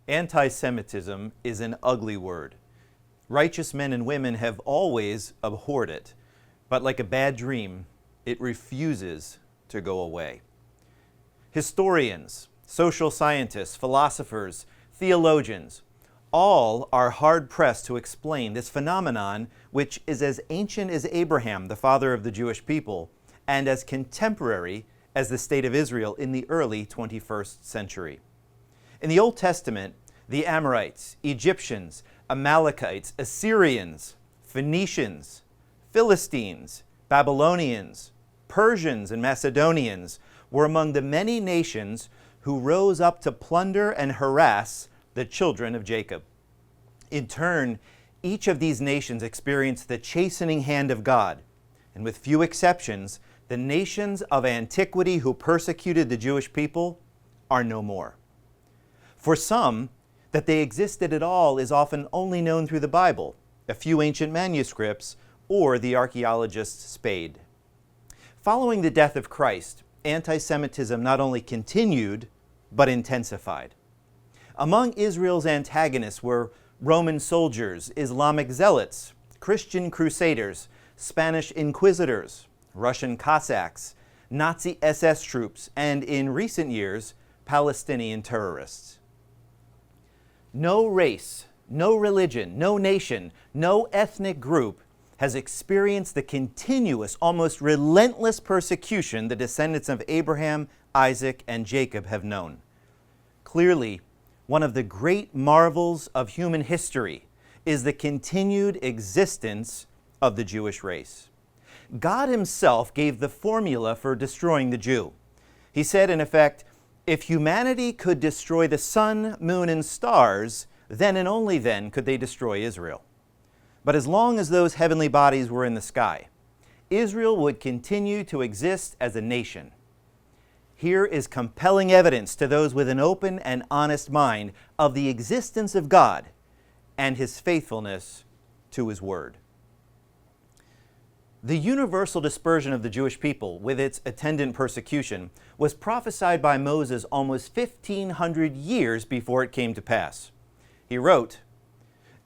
Anti-Semitism is an ugly word. Righteous men and women have always abhorred it, but like a bad dream, it refuses to go away. Historians, social scientists, philosophers, theologians, all are hard-pressed to explain this phenomenon, which is as ancient as Abraham, the father of the Jewish people, and as contemporary as the state of Israel in the early 21st century. In the Old Testament, the Amorites, Egyptians, Amalekites, Assyrians, Phoenicians, Philistines, Babylonians, Persians, and Macedonians were among the many nations who rose up to plunder and harass the children of Jacob. In turn, each of these nations experienced the chastening hand of God, and with few exceptions, the nations of antiquity who persecuted the Jewish people are no more. For some, that they existed at all is often only known through the Bible, a few ancient manuscripts, or the archaeologist's spade. Following the death of Christ, anti-Semitism not only continued, but intensified. Among Israel's antagonists were Roman soldiers, Islamic zealots, Christian crusaders, Spanish inquisitors, Russian Cossacks, Nazi SS troops, and in recent years, Palestinian terrorists. No race, no religion, no nation, no ethnic group has experienced the continuous, almost relentless persecution the descendants of Abraham, Isaac, and Jacob have known. Clearly, one of the great marvels of human history is the continued existence of the Jewish race. God himself gave the formula for destroying the Jew. He said, in effect, if humanity could destroy the sun, moon, and stars, then and only then could they destroy Israel. But as long as those heavenly bodies were in the sky, Israel would continue to exist as a nation. Here is compelling evidence to those with an open and honest mind of the existence of God and his faithfulness to his word. The universal dispersion of the Jewish people, with its attendant persecution, was prophesied by Moses almost 1,500 years before it came to pass. He wrote,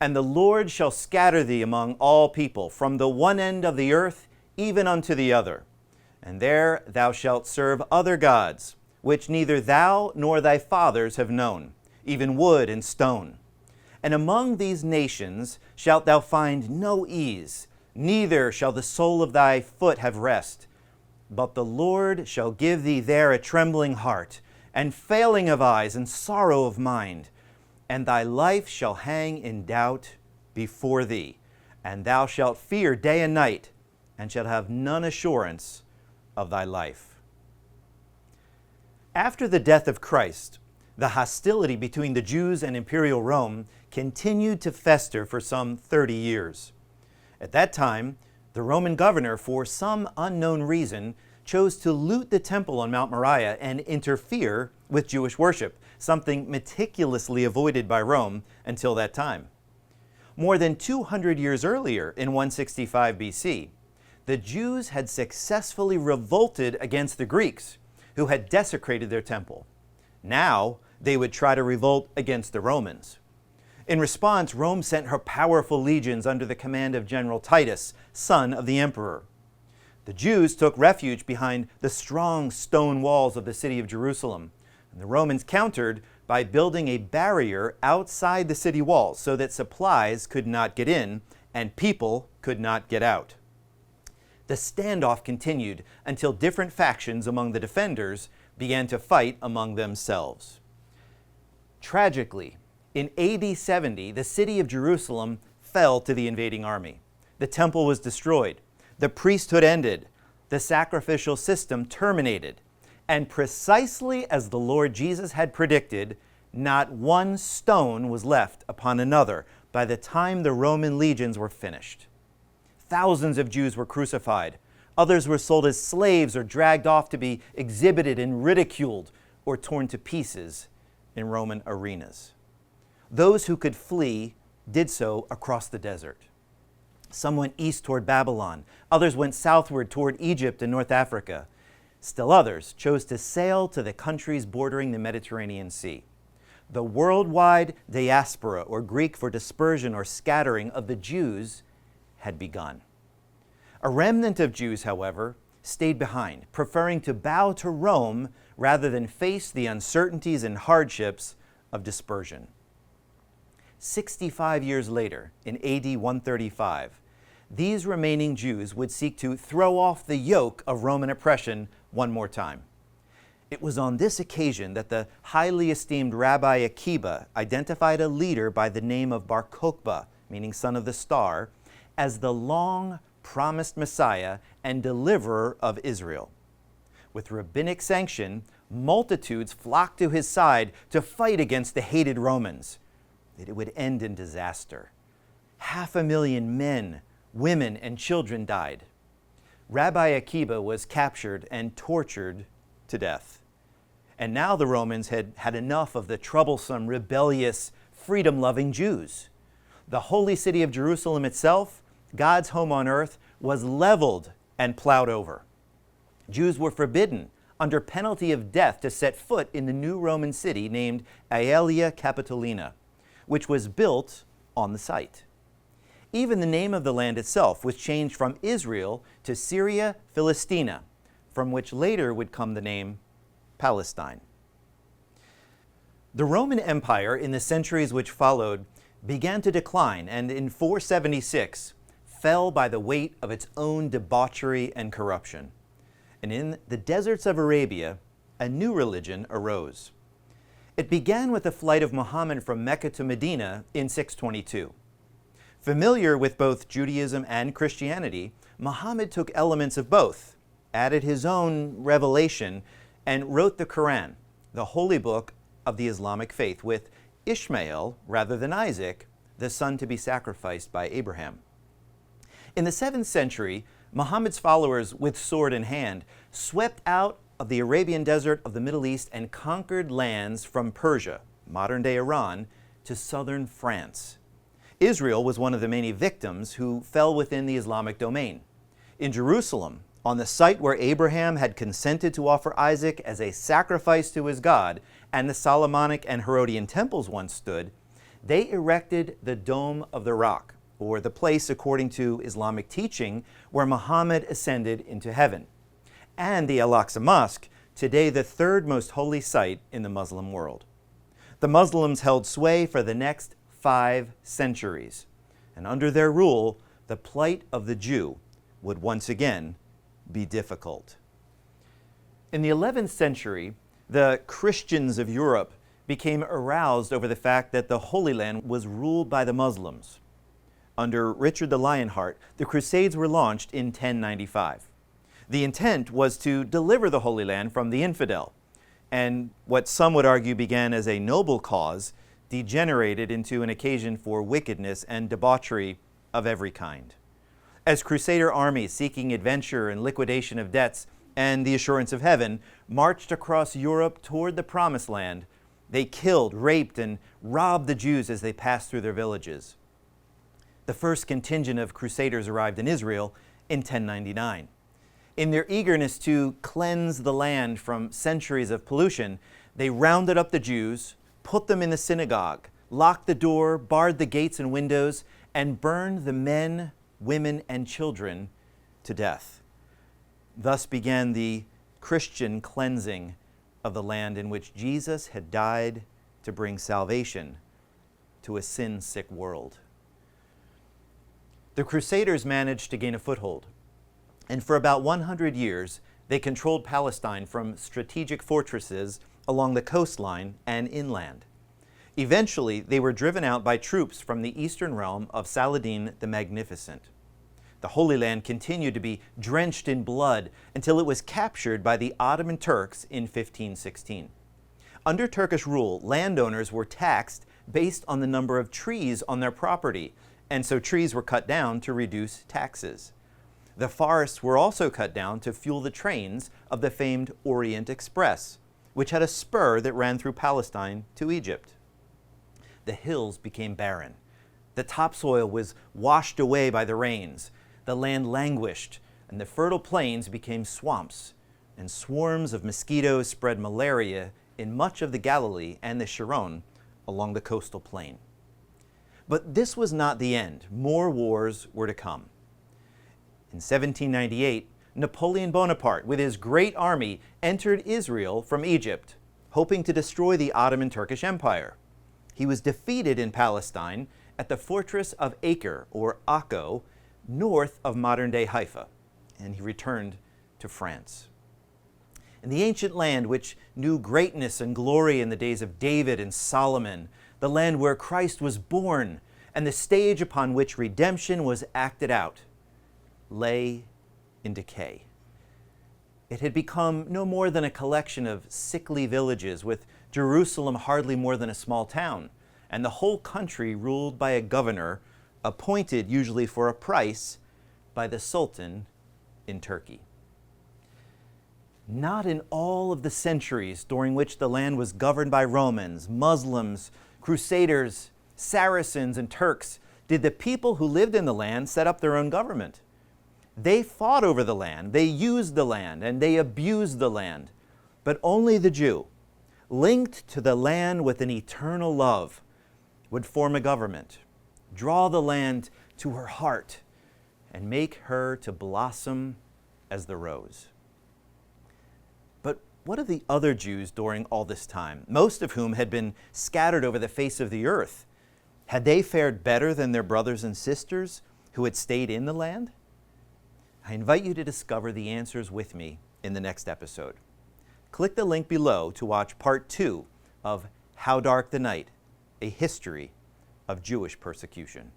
"And the Lord shall scatter thee among all people, from the one end of the earth even unto the other. And there thou shalt serve other gods, which neither thou nor thy fathers have known, even wood and stone. And among these nations shalt thou find no ease, neither shall the sole of thy foot have rest. But the Lord shall give thee there a trembling heart, and failing of eyes, and sorrow of mind. And thy life shall hang in doubt before thee, and thou shalt fear day and night, and shalt have none assurance of thy life." After the death of Christ, the hostility between the Jews and Imperial Rome continued to fester for some 30 years. At that time, the Roman governor, for some unknown reason, chose to loot the temple on Mount Moriah and interfere with Jewish worship, something meticulously avoided by Rome until that time. More than 200 years earlier, in 165 BC, the Jews had successfully revolted against the Greeks, who had desecrated their temple. Now, they would try to revolt against the Romans. In response, Rome sent her powerful legions under the command of General Titus, son of the emperor. The Jews took refuge behind the strong stone walls of the city of Jerusalem, and the Romans countered by building a barrier outside the city walls so that supplies could not get in and people could not get out. The standoff continued until different factions among the defenders began to fight among themselves. Tragically, in AD 70, the city of Jerusalem fell to the invading army. The temple was destroyed, the priesthood ended, the sacrificial system terminated, and precisely as the Lord Jesus had predicted, not one stone was left upon another by the time the Roman legions were finished. Thousands of Jews were crucified. Others were sold as slaves or dragged off to be exhibited and ridiculed or torn to pieces in Roman arenas. Those who could flee did so across the desert. Some went east toward Babylon. Others went southward toward Egypt and North Africa. Still others chose to sail to the countries bordering the Mediterranean Sea. The worldwide diaspora, or Greek for dispersion or scattering, of the Jews had begun. A remnant of Jews, however, stayed behind, preferring to bow to Rome rather than face the uncertainties and hardships of dispersion. 65 years later, in AD 135, these remaining Jews would seek to throw off the yoke of Roman oppression one more time. It was on this occasion that the highly esteemed Rabbi Akiba identified a leader by the name of Bar Kokhba, meaning son of the star, as the long-promised Messiah and deliverer of Israel. With rabbinic sanction, multitudes flocked to his side to fight against the hated Romans. It would end in disaster. 500,000 men, women, and children died. Rabbi Akiba was captured and tortured to death. And now the Romans had had enough of the troublesome, rebellious, freedom-loving Jews. The holy city of Jerusalem itself, God's home on earth, was leveled and plowed over. Jews were forbidden, under penalty of death, to set foot in the new Roman city named Aelia Capitolina, which was built on the site. Even the name of the land itself was changed from Israel to Syria Philistina, from which later would come the name Palestine. The Roman Empire, in the centuries which followed, began to decline, and in 476 fell by the weight of its own debauchery and corruption. And in the deserts of Arabia, a new religion arose. It began with the flight of Muhammad from Mecca to Medina in 622. Familiar with both Judaism and Christianity, Muhammad took elements of both, added his own revelation, and wrote the Quran, the holy book of the Islamic faith, with Ishmael, rather than Isaac, the son to be sacrificed by Abraham. In the 7th century, Muhammad's followers, with sword in hand, swept out of the Arabian desert of the Middle East and conquered lands from Persia, modern-day Iran, to southern France. Israel was one of the many victims who fell within the Islamic domain. In Jerusalem, on the site where Abraham had consented to offer Isaac as a sacrifice to his God, and the Solomonic and Herodian temples once stood, they erected the Dome of the Rock, or the place, according to Islamic teaching, where Muhammad ascended into heaven, and the Al-Aqsa Mosque, today the third most holy site in the Muslim world. The Muslims held sway for the next 5 centuries, and under their rule, the plight of the Jew would once again be difficult. In the 11th century, the Christians of Europe became aroused over the fact that the Holy Land was ruled by the Muslims. Under Richard the Lionheart, the Crusades were launched in 1095. The intent was to deliver the Holy Land from the infidel, and what some would argue began as a noble cause degenerated into an occasion for wickedness and debauchery of every kind. As Crusader armies seeking adventure and liquidation of debts and the assurance of heaven marched across Europe toward the Promised Land, they killed, raped, and robbed the Jews as they passed through their villages. The first contingent of Crusaders arrived in Israel in 1099. In their eagerness to cleanse the land from centuries of pollution, they rounded up the Jews, put them in the synagogue, locked the door, barred the gates and windows, and burned the men, women, and children to death. Thus began the Christian cleansing of the land in which Jesus had died to bring salvation to a sin-sick world. The Crusaders managed to gain a foothold, and for about 100 years, they controlled Palestine from strategic fortresses along the coastline and inland. Eventually, they were driven out by troops from the eastern realm of Saladin the Magnificent. The Holy Land continued to be drenched in blood until it was captured by the Ottoman Turks in 1516. Under Turkish rule, landowners were taxed based on the number of trees on their property, and so trees were cut down to reduce taxes. The forests were also cut down to fuel the trains of the famed Orient Express, which had a spur that ran through Palestine to Egypt. The hills became barren. The topsoil was washed away by the rains. The land languished, and the fertile plains became swamps, and swarms of mosquitoes spread malaria in much of the Galilee and the Sharon, along the coastal plain. But this was not the end. More wars were to come. In 1798, Napoleon Bonaparte, with his great army, entered Israel from Egypt, hoping to destroy the Ottoman Turkish Empire. He was defeated in Palestine at the fortress of Acre, or Akko, north of modern-day Haifa, and he returned to France. In the ancient land, which knew greatness and glory in the days of David and Solomon, the land where Christ was born, and the stage upon which redemption was acted out, lay in decay. It had become no more than a collection of sickly villages, with Jerusalem hardly more than a small town, and the whole country ruled by a governor, appointed usually for a price by the Sultan in Turkey. Not in all of the centuries during which the land was governed by Romans, Muslims, Crusaders, Saracens, and Turks did the people who lived in the land set up their own government. They fought over the land, they used the land, and they abused the land. But only the Jew, linked to the land with an eternal love, would form a government, draw the land to her heart, and make her to blossom as the rose. But what of the other Jews during all this time, most of whom had been scattered over the face of the earth? Had they fared better than their brothers and sisters who had stayed in the land? I invite you to discover the answers with me in the next episode. Click the link below to watch part 2 of How Dark the Night, a history of Jewish persecution.